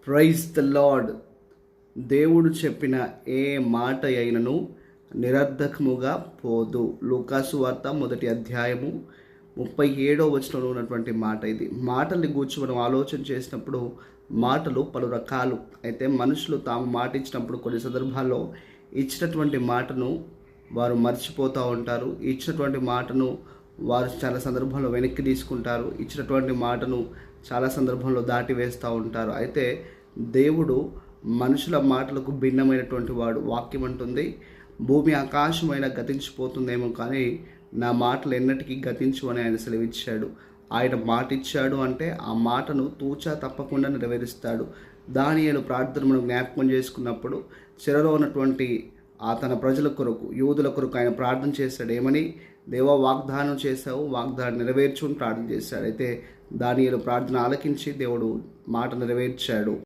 Praise the lord. దేవుడు చెప్పిన ఏ మాట అయినను నిరర్ధకముగా పోదు. లూకాసు వార్త 1వ అధ్యాయము 37వ వచనంలో ఉన్నటువంటి మాట ఇది. మాటల్ని గూర్చి మనం ఆలోచన చేసినప్పుడు మాటలు పలు రకాలు. అయితే మనుషులు తాము మాట ఇచ్చినప్పుడు కొన్ని సందర్భాల్లో ఇచ్చినటువంటి మాటను వారు మర్చిపోతూ ఉంటారు. ఇచ్చినటువంటి మాటను వారు చాలా సందర్భంలో వెనక్కి తీసుకుంటారు. ఇచ్చినటువంటి మాటను చాలా సందర్భంలో దాటివేస్తూ ఉంటారు. అయితే దేవుడు మనుషుల మాటలకు భిన్నమైనటువంటి వాడు. వాక్యం అంటుంది, భూమి ఆకాశమైన గతించిపోతుందేమో కానీ నా మాటలు ఎన్నటికీ గతించు అని ఆయన సెలవిచ్చాడు. ఆయన మాట ఇచ్చాడు అంటే ఆ మాటను తూచా తప్పకుండా నెరవేరుస్తాడు. దానియేలు ప్రార్థన మనం జ్ఞాపకం చేసుకున్నప్పుడు చెరలో ఉన్నటువంటి తన ప్రజల కొరకు, యూదుల కొరకు ఆయన ప్రార్థన చేశాడు. ఏమని? దేవా, వాగ్దానం చేశావు, వాగ్దానం నెరవేర్చు అని ప్రార్థన చేశాడు. అయితే దానియేలు ప్రార్థన ఆలకించి దేవుడు మాట నెరవేర్చాడు.